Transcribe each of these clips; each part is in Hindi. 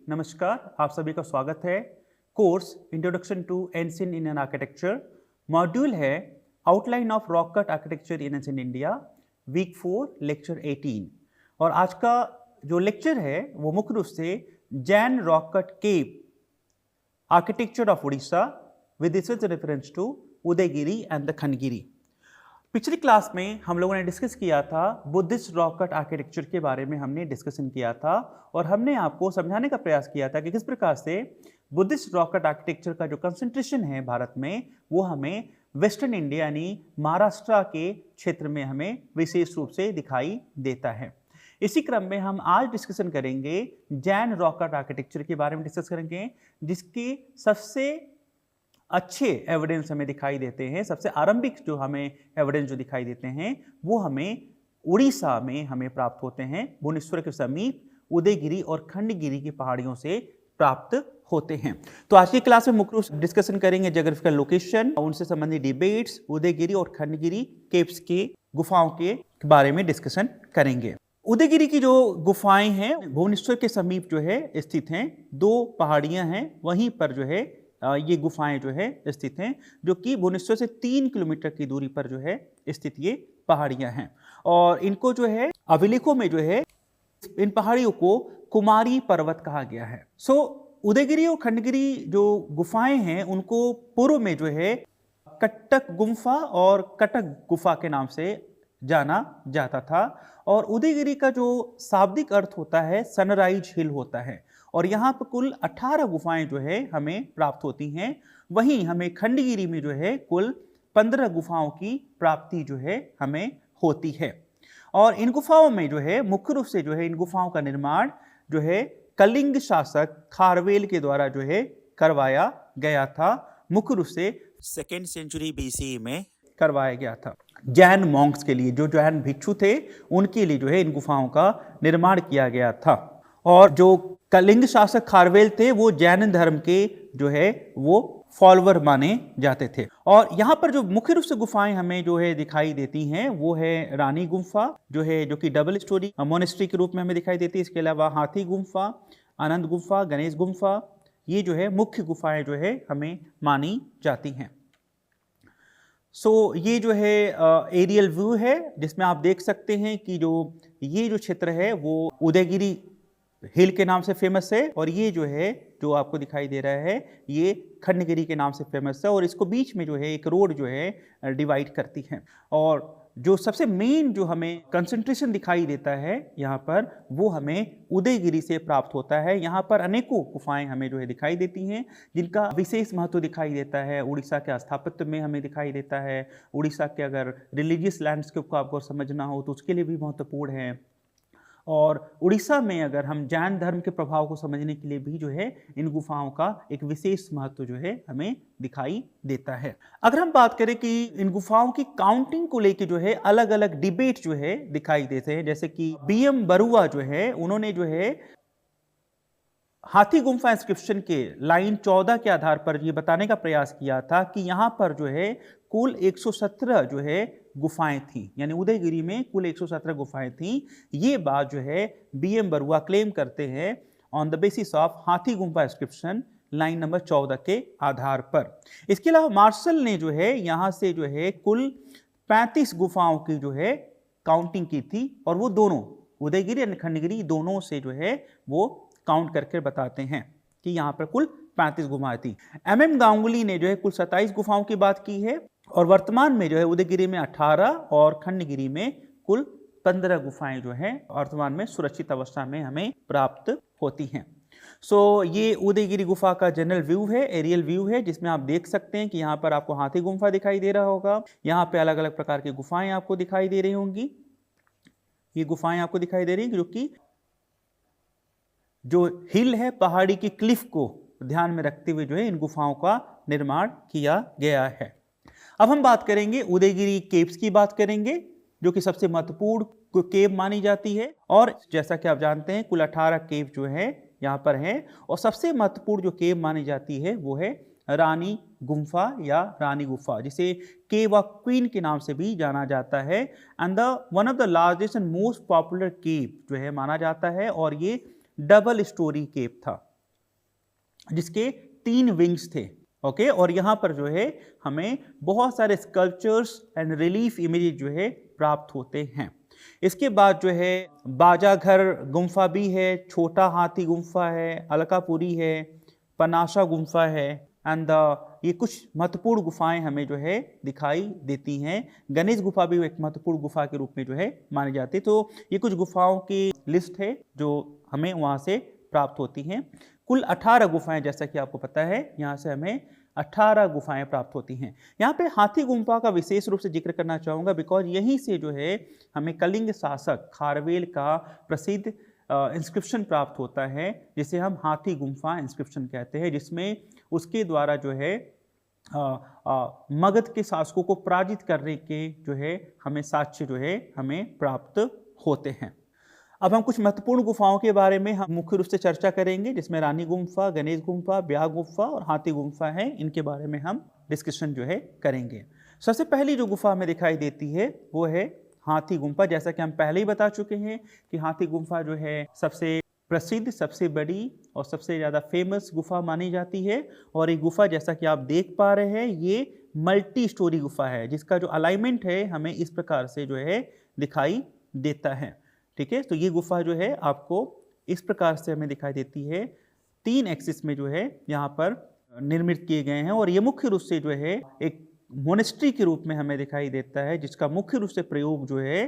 नमस्कार, आप सभी का स्वागत है। Course introduction to ancient Indian architecture module है outline of rock cut architecture in ancient India, week 4 lecture 18। और आज का जो लेक्चर है वो मुख्य रूप से Jain rock cut cave architecture of Orissa with reference to Udayagiri and the Khandagiri. पिछली क्लास में हम लोगों ने डिस्कस किया था बुद्धिस्ट रॉक कट आर्किटेक्चर के बारे में हमने डिस्कशन किया था और हमने आपको समझाने का प्रयास किया था कि किस प्रकार से बुद्धिस्ट रॉक कट आर्किटेक्चर का जो कंसंट्रेशन है भारत में वो हमें वेस्टर्न इंडिया यानी महाराष्ट्र के क्षेत्र में हमें विशेष रूप से दिखाई देता है। इसी क्रम में हम आज डिस्कशन करेंगे जैन रॉक कट आर्किटेक्चर के बारे में डिस्कस करेंगे, जिसकी सबसे अच्छे एविडेंस हमें दिखाई देते हैं। सबसे आरंभिक जो हमें एविडेंस जो दिखाई देते हैं वो हमें उड़ीसा में हमें प्राप्त होते हैं, भुवनेश्वर के समीप उदयगिरी और खंडगिरी की पहाड़ियों से प्राप्त होते हैं। तो आज की क्लास में मुख्य रूप से डिस्कशन करेंगे ज्योग्राफिकल लोकेशन, उनसे संबंधित डिबेट्स, उदयगिरी और खंडगिरी केव्स के गुफाओं के बारे में डिस्कशन करेंगे। उदयगिरी की जो गुफाएं हैं भुवनेश्वर के समीप जो है स्थित हैं, दो पहाड़ियां हैं वहीं पर जो है ये गुफाएं जो है स्थित हैं, जो कि भुवनेश्वर से 3 किलोमीटर की दूरी पर जो है स्थित ये पहाड़ियां हैं। और इनको जो है अभिलेखों में जो है इन पहाड़ियों को कुमारी पर्वत कहा गया है। उदयगिरी और खंडगिरी जो गुफाएं हैं उनको पूर्व में जो है कटक गुफा और कटक गुफा के नाम से जाना जाता था। और उदयगिरी का जो शाब्दिक अर्थ होता है सनराइज हिल होता है और यहाँ पर कुल 18 गुफाएं जो है हमें प्राप्त होती हैं। वहीं हमें खंडगिरी में जो है कुल 15 गुफाओं की प्राप्ति जो है हमें होती है। और इन गुफाओं में जो है मुख्य रूप से जो है इन गुफाओं का निर्माण जो है कलिंग शासक खारवेल के द्वारा जो है करवाया गया था। मुख्य रूप से 2nd सेंचुरी BCE में करवाया गया था। जैन मॉन्क्स के लिए, जो जैन भिक्षु थे उनके लिए जो है इन गुफाओं का निर्माण किया गया था। और जो कलिंग शासक खारवेल थे वो जैन धर्म के जो है वो फॉलोअर माने जाते थे। और यहाँ पर जो मुख्य रूप से गुफाएं हमें जो है दिखाई देती हैं वो है रानी गुफा जो है, जो कि डबल स्टोरी मोनेस्ट्री के रूप में हमें दिखाई देती है। इसके अलावा हाथी गुफा, आनंद गुफा, गणेश गुफा, ये जो है मुख्य गुफाएं जो है हमें मानी जाती हैं। ये जो है एरियल व्यू है जिसमें आप देख सकते हैं कि जो ये जो क्षेत्र है वो उदयगिरी हिल के नाम से फेमस है और ये जो है जो आपको दिखाई दे रहा है ये खंडगिरी के नाम से फेमस है। और इसको बीच में जो है एक रोड जो है डिवाइड करती है। और जो सबसे मेन जो हमें कंसंट्रेशन दिखाई देता है यहाँ पर वो हमें उदयगिरी से प्राप्त होता है। यहाँ पर अनेकों गुफाएं हमें जो है दिखाई देती हैं जिनका विशेष महत्व दिखाई देता है। उड़ीसा के स्थापत्य में हमें दिखाई देता है। उड़ीसा के अगर रिलीजियस लैंडस्केप को आपको समझना हो तो उसके लिए भी महत्वपूर्ण है। और उड़ीसा में अगर हम जैन धर्म के प्रभाव को समझने के लिए भी जो है इन गुफाओं का एक विशेष महत्व जो है हमें दिखाई देता है। अगर हम बात करें कि इन गुफाओं की काउंटिंग को लेकर जो है अलग अलग डिबेट जो है दिखाई देते हैं, जैसे कि BM बरुआ जो है उन्होंने जो है हाथी गुम्फा इंस्क्रिप्शन के लाइन 14 के आधार पर ये बताने का प्रयास किया था कि यहाँ पर जो है कुल 117 जो है गुफाएं थी, यानी उदयगिरी में कुल 117 गुफाएं थी। ये बात जो है BM बरुआ क्लेम करते हैं ऑन द बेसिस ऑफ हाथी गुम्फा इंस्क्रिप्शन लाइन नंबर 14 के आधार पर। इसके अलावा मार्शल ने जो है यहाँ से जो है कुल 35 गुफाओं की जो है काउंटिंग की थी और वो दोनों उदयगिरी और खंडगिरी दोनों से जो है वो काउंट करके बताते हैं कि यहाँ पर कुल 35 गुफाएं थी। MM गांगुली ने जो है कुल 27 गुफाओं की बात की है और वर्तमान में जो है उदयगिरी में 18 और खंडगिरी में कुल 15 गुफाएं जो हैं वर्तमान में सुरक्षित अवस्था में हमें प्राप्त होती हैं। ये उदयगिरी गुफा का जनरल व्यू है, एरियल व्यू है, जिसमें आप देख सकते हैं कि यहाँ पर आपको हाथी गुफा दिखाई दे रहा होगा। यहाँ पे अलग अलग प्रकार की गुफाएं आपको दिखाई दे रही होंगी। ये गुफाएं आपको दिखाई दे रही जो कि जो हिल है पहाड़ी की क्लिफ को ध्यान में रखते हुए जो है इन गुफाओं का निर्माण किया गया है। अब हम बात करेंगे उदयगिरी केव्स की बात करेंगे जो कि सबसे महत्वपूर्ण केव मानी जाती है। और जैसा कि आप जानते हैं कुल 18 केव जो है यहाँ पर हैं और सबसे महत्वपूर्ण जो केव मानी जाती है वो है रानी गुम्फा या रानी गुफा, जिसे केव ऑफ क्वीन के नाम से भी जाना जाता है। And one of the largest and most popular cave जो है माना जाता है और ये डबल स्टोरी केव था। जिसके 3 विंग्स थे। ओके, और यहाँ पर जो है हमें बहुत सारे स्कल्पचर्स एंड रिलीफ इमेजेस जो है प्राप्त होते हैं। इसके बाद जो है बाजाघर गुम्फा भी है, छोटा हाथी गुम्फा है, अलकापुरी है, पनासा गुम्फा है एंड ये कुछ महत्वपूर्ण गुफाएं हमें जो है दिखाई देती हैं। गणेश गुफा भी एक महत्वपूर्ण गुफा के रूप में जो है मानी जाती है। तो ये कुछ गुफाओं की लिस्ट है जो हमें वहाँ से प्राप्त होती हैं। कुल 18 गुफाएं, जैसा कि आपको पता है, यहाँ से हमें 18 गुफाएं प्राप्त होती हैं। यहाँ पे हाथी गुम्फा का विशेष रूप से जिक्र करना चाहूँगा बिकॉज यहीं से जो है हमें कलिंग शासक खारवेल का प्रसिद्ध इंस्क्रिप्शन प्राप्त होता है, जिसे हम हाथी गुम्फा इंस्क्रिप्शन कहते हैं, जिसमें उसके द्वारा जो है मगध के शासकों को पराजित करने के जो है हमें साक्ष्य जो है हमें प्राप्त होते हैं। अब हम कुछ महत्वपूर्ण गुफाओं के बारे में हम मुख्य रूप से चर्चा करेंगे, जिसमें रानी गुम्फा, गणेश गुम्फा, ब्याह गुम्फा और हाथी गुम्फा है। इनके बारे में हम डिस्कशन जो है करेंगे। सबसे पहली जो गुफा हमें दिखाई देती है वो है हाथी गुम्फा। जैसा कि हम पहले ही बता चुके हैं कि हाथी गुम्फा जो है सबसे प्रसिद्ध, सबसे बड़ी और सबसे ज़्यादा फेमस गुफा मानी जाती है। और ये गुफा, जैसा कि आप देख पा रहे हैं, ये मल्टी स्टोरी गुफा है, जिसका जो अलाइनमेंट है हमें इस प्रकार से जो है दिखाई देता है। ठीक है, तो ये गुफा जो है आपको इस प्रकार से हमें दिखाई देती है। 3 एक्सिस में जो है यहाँ पर निर्मित किए गए हैं और ये मुख्य रूप से जो है एक मोनेस्ट्री के रूप में हमें दिखाई देता है, जिसका मुख्य रूप से प्रयोग जो है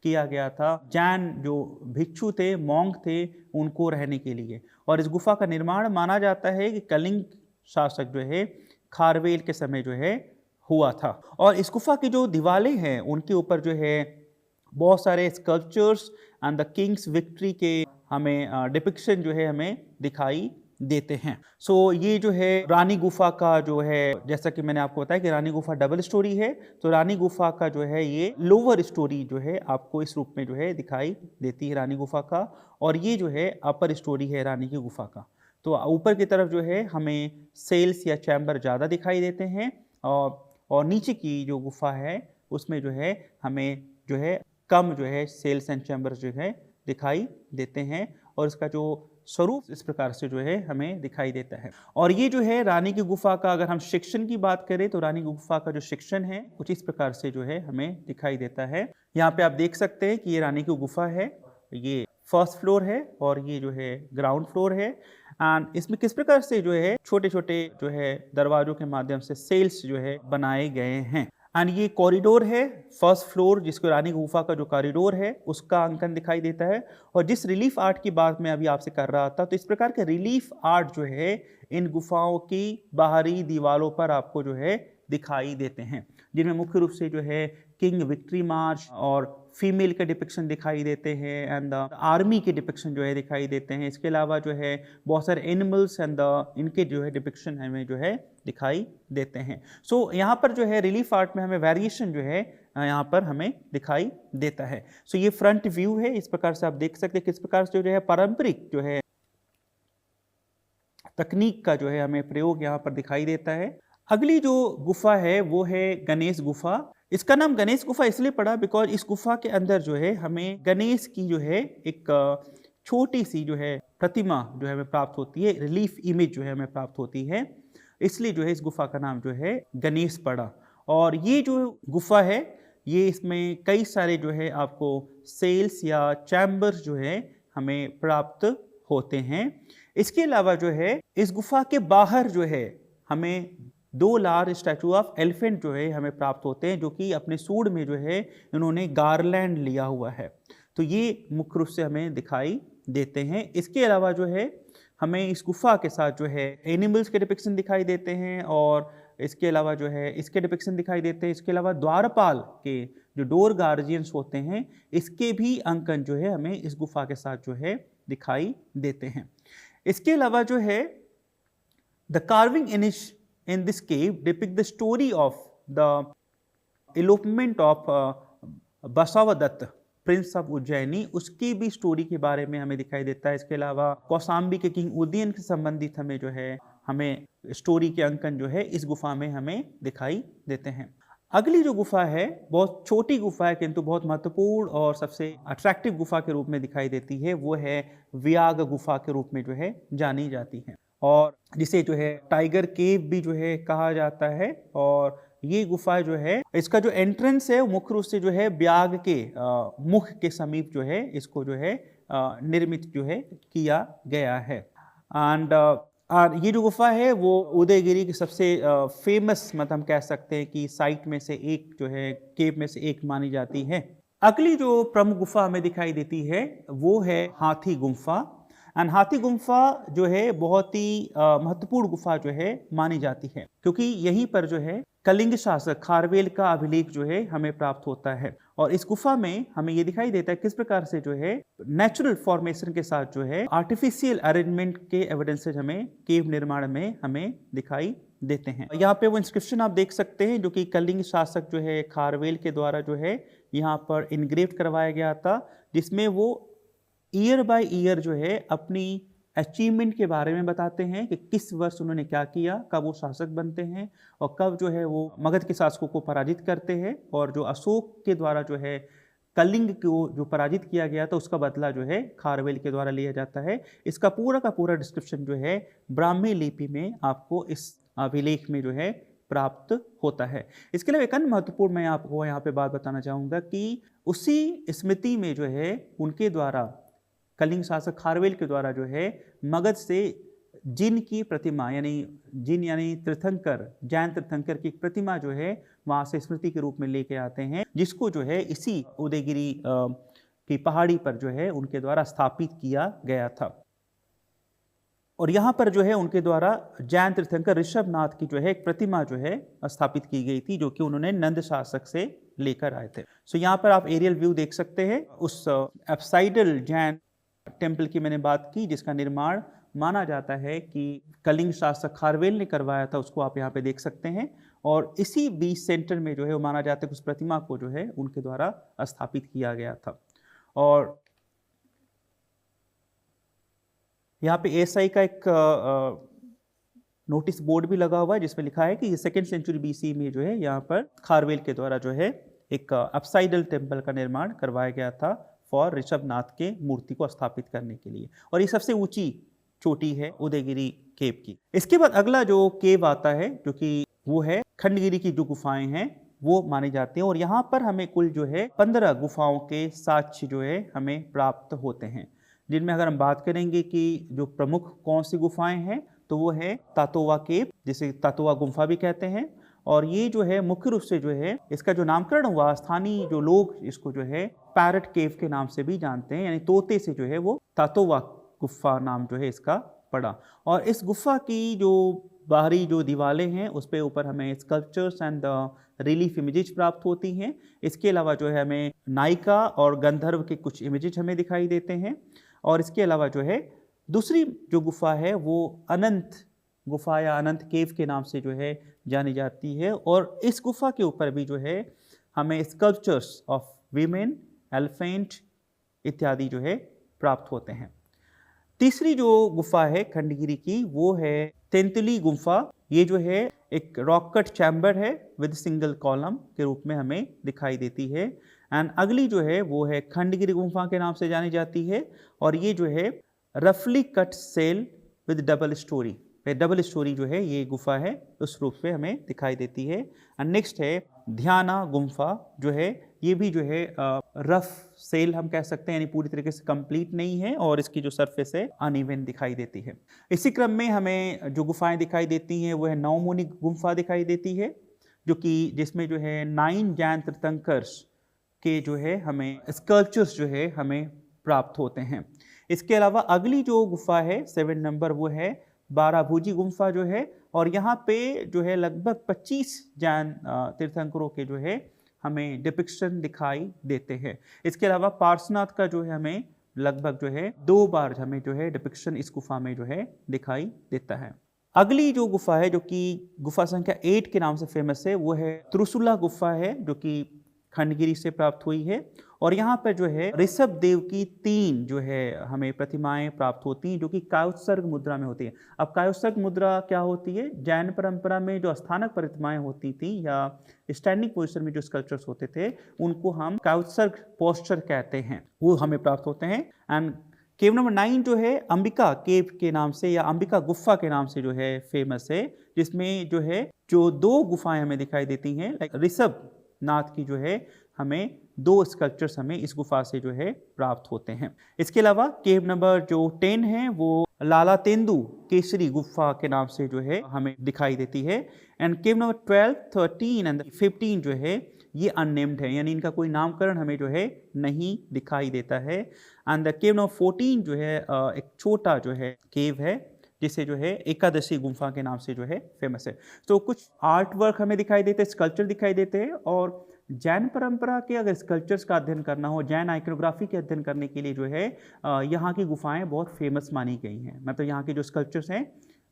किया गया था जैन जो भिक्षु थे, मॉन्क थे, उनको रहने के लिए। और इस गुफा का निर्माण माना जाता है कि कलिंग शासक जो है खारवेल के समय जो है हुआ था। और इस गुफा की जो दीवारें हैं उनके ऊपर जो है बहुत सारे sculptures and the Kings victory के हमें डिपिक्शन जो है हमें दिखाई देते हैं। सो ये जो है रानी गुफा का जो है, जैसा कि मैंने आपको बताया कि रानी गुफा डबल स्टोरी है, तो रानी गुफा का जो है ये लोअर स्टोरी जो है आपको इस रूप में जो है दिखाई देती है रानी गुफा का, और ये जो है अपर स्टोरी है रानी की गुफा का। तो ऊपर की तरफ जो है हमें सेल्स या चैम्बर ज़्यादा दिखाई देते हैं और नीचे की जो गुफा है उसमें जो है हमें जो है कम जो है सेल्स एंड चैम्बर्स जो है दिखाई देते हैं। और इसका जो स्वरूप इस प्रकार से जो है हमें दिखाई देता है। और ये जो है रानी की गुफा का, अगर हम सेक्शन की बात करें तो रानी की गुफा का जो सेक्शन है कुछ इस प्रकार से जो है हमें दिखाई देता है। यहाँ पे आप देख सकते हैं कि ये रानी की गुफा है, ये फर्स्ट फ्लोर है और ये जो है ग्राउंड फ्लोर है। एंड इसमें किस प्रकार से जो है छोटे छोटे जो है दरवाजों के माध्यम से सेल्स जो है बनाए गए हैं। एंड ये कॉरिडोर है फर्स्ट फ्लोर, जिसको रानी गुफा का जो कॉरिडोर है उसका अंकन दिखाई देता है। और जिस रिलीफ आर्ट की बात मैं अभी आपसे कर रहा था, तो इस प्रकार के रिलीफ आर्ट जो है इन गुफाओं की बाहरी दीवारों पर आपको जो है दिखाई देते हैं, जिनमें मुख्य रूप से जो है किंग विक्ट्री मार्च और फीमेल के डिपिक्शन दिखाई देते हैं एंड द आर्मी के डिपिक्शन जो है दिखाई देते हैं। इसके अलावा जो है बहुत सारे एनिमल्स एंड इनके जो है डिपिक्शन हमें जो है दिखाई देते हैं। सो यहाँ पर जो है रिलीफ आर्ट में हमें वेरिएशन जो है यहाँ पर हमें दिखाई देता है। सो ये फ्रंट व्यू है, इस प्रकार से आप देख सकते हैं किस प्रकार से जो है पारंपरिक जो है तकनीक का जो है हमें प्रयोग यहाँ पर दिखाई देता है। अगली जो गुफा है वो है गणेश गुफा। इसका नाम गणेश गुफा इसलिए पड़ा बिकॉज इस गुफा के अंदर जो है हमें गणेश की जो है एक छोटी सी जो है प्रतिमा जो है हमें प्राप्त होती है, रिलीफ इमेज जो है हमें प्राप्त होती है, इसलिए जो है इस गुफा का नाम जो है गणेश पड़ा। और ये जो गुफा है ये इसमें कई सारे जो है आपको सेल्स या चैम्बर्स जो है हमें प्राप्त होते हैं। इसके अलावा जो है इस गुफा के बाहर जो है हमें 2 लार्ज स्टैचू ऑफ एलिफेंट जो है हमें प्राप्त होते हैं, जो कि अपने सूंड में जो है इन्होंने गारलैंड लिया हुआ है। तो ये मुख्य रूप से हमें दिखाई देते हैं। इसके अलावा जो है हमें इस गुफा के साथ जो है एनिमल्स के डिपिक्शन दिखाई देते हैं और इसके अलावा जो है इसके डिपिक्शन दिखाई देते हैं। इसके अलावा द्वारपाल के जो डोर गार्जियंस होते हैं इसके भी अंकन जो है हमें इस गुफा के साथ जो है दिखाई देते हैं। इसके अलावा जो है the carving in this cave depict the story of the elopement of Basavadatta prince of Ujjaini, उसकी भी स्टोरी के बारे में हमें दिखाई देता है। इसके अलावा कौशाम्बी के किंग उदयन से संबंधित हमें जो है हमें स्टोरी के अंकन जो है इस गुफा में हमें दिखाई देते हैं। अगली जो गुफा है बहुत छोटी गुफा है किंतु बहुत महत्वपूर्ण और सबसे अट्रैक्टिव गुफा के रूप में दिखाई देती है, वो है व्याग गुफा के रूप में जो है जानी जाती है। और जिसे जो है टाइगर केव भी जो है कहा जाता है। और ये गुफा जो है, इसका जो एंट्रेंस है वो मुख्य रूप से जो है ब्याग के मुख के समीप जो है इसको जो है निर्मित जो है किया गया है। एंड और ये जो गुफा है वो उदयगिरी की सबसे फेमस मतलब हम कह सकते हैं कि साइट में से एक जो है, केव में से एक मानी जाती है। अगली जो प्रमुख गुफा हमें दिखाई देती है वो है हाथी गुफा। एंड हाथी गुफा जो है बहुत ही महत्वपूर्ण गुफा जो है मानी जाती है, क्योंकि यहीं पर जो है कलिंग शासक खारवेल का अभिलेख जो है हमें प्राप्त होता है। और इस गुफा में हमें ये दिखाई देता है किस प्रकार से जो है नेचुरल फॉर्मेशन के साथ जो है आर्टिफिशियल अरेंजमेंट के एविडेंसेज हमें केव निर्माण में हमें दिखाई देते हैं। यहाँ पे वो इंस्क्रिप्शन आप देख सकते हैं जो कि कलिंग शासक जो है खारवेल के द्वारा जो है यहाँ पर इनग्रेव करवाया गया था, जिसमें वो ईयर बाय ईयर जो है अपनी अचीवमेंट के बारे में बताते हैं कि किस वर्ष उन्होंने क्या किया, कब वो शासक बनते हैं और कब जो है वो मगध के शासकों को पराजित करते हैं, और जो अशोक के द्वारा जो है कलिंग को जो पराजित किया गया था उसका बदला जो है खारवेल के द्वारा लिया जाता है। इसका पूरा का पूरा डिस्क्रिप्शन जो है ब्राह्मी लिपि में आपको इस अभिलेख में जो है प्राप्त होता है। इसके अलावा एक अन्य महत्वपूर्ण मैं आपको यहाँ पे बात बताना चाहूँगा कि उसी स्मृति में जो है उनके द्वारा कलिंग शासक खारवेल के द्वारा जो है मगध से जिन की प्रतिमा यानी तीर्थंकर, जैन तीर्थंकर की प्रतिमा जो है वहाँ से स्मृति के रूप में लेके आते हैं, जिसको जो है इसी उदयगिरी की पहाड़ी पर जो है उनके द्वारा स्थापित किया गया था। और यहाँ पर जो है उनके द्वारा जैन तीर्थंकर ऋषभनाथ की जो है एक प्रतिमा जो है स्थापित की गई थी, जो कि उन्होंने नंद शासक से लेकर आए थे। सो यहाँ पर आप एरियल व्यू देख सकते हैं उस एप्साइडल जैन टेम्पल की मैंने बात की, जिसका निर्माण माना जाता है कि कलिंग शासक खारवेल ने करवाया था, उसको आप यहाँ पे देख सकते हैं। और इसी बीच सेंटर में जो है वो माना जाता है कि उस प्रतिमा को जो है उनके द्वारा स्थापित किया गया था। और यहाँ पे एएसआई का एक नोटिस बोर्ड भी लगा हुआ है जिसमें लिखा है कि ये 2nd सेंचुरी बीसी में जो है यहाँ पर खारवेल के द्वारा जो है एक अपसाइडल टेम्पल का निर्माण करवाया गया था फॉर ऋषभनाथ के मूर्ति को स्थापित करने के लिए। और ये सबसे ऊंची चोटी है उदयगिरी केव की। इसके बाद अगला जो केव आता है जो कि वो है खंडगिरी की जो गुफाएं हैं वो मानी जाती हैं। और यहाँ पर हमें कुल जो है 15 गुफाओं के साक्ष्य जो है हमें प्राप्त होते हैं, जिनमें अगर हम बात करेंगे कि जो प्रमुख कौन सी गुफाएं हैं तो वो है तातोवा केव, जिसे तातोवा गुफा भी कहते हैं। और ये जो है मुख्य रूप से जो है इसका जो नामकरण हुआ, स्थानीय जो लोग इसको जो है पैरट केव के नाम से भी जानते हैं, यानी तोते से जो है वो तातोवा गुफा नाम जो है इसका पड़ा। और इस गुफा की जो बाहरी जो दीवारें हैं उस पे ऊपर हमें स्कल्पचर्स एंड रिलीफ इमेजेस प्राप्त होती हैं। इसके अलावा जो है हमें नायिका और गंधर्व के कुछ इमेजेस हमें दिखाई देते हैं। और इसके अलावा जो है दूसरी जो गुफा है वो अनंत गुफा या अनंत केव के नाम से जो है जानी जाती है। और इस गुफा के ऊपर भी जो है हमें स्कल्पचर्स ऑफ वीमेन, एलिफेंट इत्यादि जो है प्राप्त होते हैं। तीसरी जो गुफा है खंडगिरी की वो है तेंतुली गुफा। ये जो है एक रॉक कट चैम्बर है विद सिंगल कॉलम के रूप में हमें दिखाई देती है। एंड अगली जो है वो है खंडगिरी गुफा के नाम से जानी जाती है। और ये जो है रफली cut cell with double storey, double storey जो है ये गुफा है उस रूप में हमें दिखाई देती है। एंड नेक्स्ट है ध्याना गुफा जो है, ये भी जो है रफ सेल हम कह सकते हैं, यानी पूरी तरीके से कंप्लीट नहीं है और इसकी जो सरफेस है अनइवन दिखाई देती है। इसी क्रम में हमें जो गुफाएं दिखाई देती हैं वो है नवमुनि गुफा दिखाई देती है, जो कि जिसमें जो है 9 जैन तीर्थंकर्स के जो है हमें स्कल्पचर्स जो है हमें प्राप्त होते हैं। इसके अलावा अगली जो गुफा है 7 नंबर वो है 12 भुजी गुफा जो है। और यहाँ पे जो है लगभग 25 जैन तीर्थंकरों के जो है हमें डिपिक्शन दिखाई देते हैं। इसके अलावा पार्श्वनाथ का जो है हमें लगभग जो है 2 बार हमें जो है डिपिक्शन इस गुफा में जो है दिखाई देता है। अगली जो गुफा है जो कि गुफा संख्या 8 के नाम से फेमस है वो है त्रिशूला गुफा है, जो कि खंडगिरी से प्राप्त हुई है। और यहाँ पर जो है ऋषभ देव की 3 जो है हमें प्रतिमाएं प्राप्त होती हैं, जो कि कायोत्सर्ग मुद्रा में होती है। अब कायोत्सर्ग मुद्रा क्या होती है? जैन परंपरा में जो स्थानक प्रतिमाएं होती थी या स्टैंडिंग पोजीशन में जो स्कल्पचर्स होते थे उनको हम कायोत्सर्ग पोस्चर कहते हैं, वो हमें प्राप्त होते हैं। एंड केव नंबर 9 जो है अंबिका केव के नाम से या अंबिका गुफा के नाम से जो है फेमस है, जिसमें जो 2 गुफाएं हमें दिखाई देती हैं, लाइक ऋषभ नाथ की जो है हमें 2 स्कल्पचर्स हमें इस गुफा से जो है प्राप्त होते हैं। इसके अलावा केव नंबर जो 10 है वो लाला तेंदु केसरी गुफा के नाम से जो है हमें दिखाई देती है। एंड केव नंबर 12, 13 एंड 15 जो है ये अननेम्ड है, यानी इनका कोई नामकरण हमें जो है नहीं दिखाई देता है। एंड द केव नंबर 14 जो है एक छोटा जो है केव है, जिसे जो है एकादशी गुफा के नाम से जो है फेमस है। तो कुछ आर्ट वर्क हमें दिखाई देते हैं, स्कल्पचर दिखाई देते हैं, और जैन परंपरा के अगर स्कल्पचर्स का अध्ययन करना हो, जैन आइकोनोग्राफी के अध्ययन करने के लिए जो है यहाँ की गुफाएं बहुत फेमस मानी गई हैं। मतलब यहाँ के जो स्कल्पचर्स हैं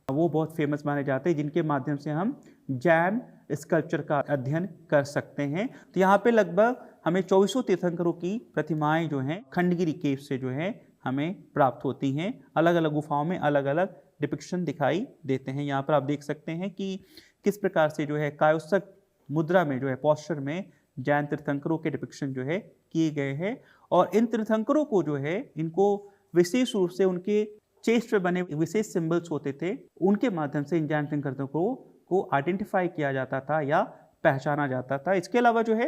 वो बहुत फेमस माने जाते हैं, जिनके माध्यम से हम जैन स्कल्पचर का अध्ययन कर सकते हैं। तो यहाँ पे लगभग हमें 2400 तीर्थंकरों की प्रतिमाएं जो हैं खंडगिरी केव से जो है हमें प्राप्त होती हैं। अलग अलग गुफाओं में अलग अलग डिपिक्शन दिखाई देते हैं। यहाँ पर आप देख सकते हैं कि किस प्रकार से जो है कायोत्सक मुद्रा में जो है पोस्चर में जैन तीर्थंकरों के डिपिक्शन जो है किए गए हैं। और इन तीर्थंकरों को जो है इनको विशेष रूप से उनके चेस्ट पे बने विशेष सिंबल्स होते थे, उनके माध्यम से इन जैन तीर्थंकरों को आइडेंटिफाई किया जाता था या पहचाना जाता था। इसके अलावा जो है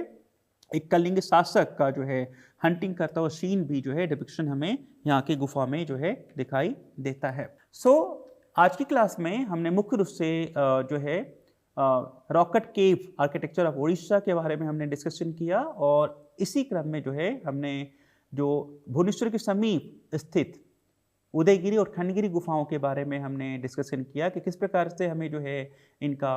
एक कलिंग शासक का जो है हंटिंग करता हुआ सीन भी जो है डिपिक्शन हमें यहाँ की गुफा में जो है दिखाई देता है। आज की क्लास में हमने मुख्य रूप से जो है rocket cave architecture of Orissa के बारे में हमने डिस्कशन किया, और इसी क्रम में जो है हमने जो भुवनेश्वर के समीप स्थित उदयगिरी और खंडगिरी गुफाओं के बारे में हमने डिस्कशन किया कि किस प्रकार से हमें जो है इनका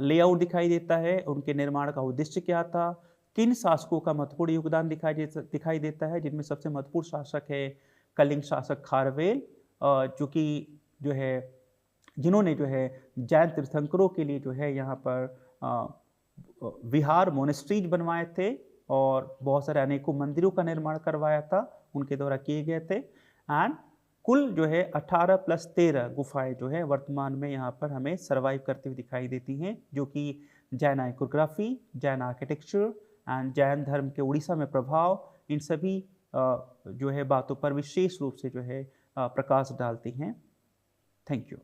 लेआउट दिखाई देता है, उनके निर्माण का उद्देश्य क्या था, किन शासकों का महत्वपूर्ण योगदान दिखाई देता है, जिनमें सबसे महत्वपूर्ण शासक है कलिंग शासक खारवेल, जो कि जो है जिन्होंने जो है जैन तीर्थंकरों के लिए जो है यहाँ पर विहार मोनेस्ट्रीज बनवाए थे और बहुत सारे अनेकों मंदिरों का निर्माण करवाया था, उनके द्वारा किए गए थे। एंड कुल जो है 18 + 13 गुफाएं जो है वर्तमान में यहाँ पर हमें सर्वाइव करते हुए दिखाई देती हैं, जो कि Jain iconography, Jain architecture and Jain धर्म के उड़ीसा में प्रभाव, इन सभी जो है बातों पर विशेष रूप से जो है प्रकाश डालती हैं। Thank you.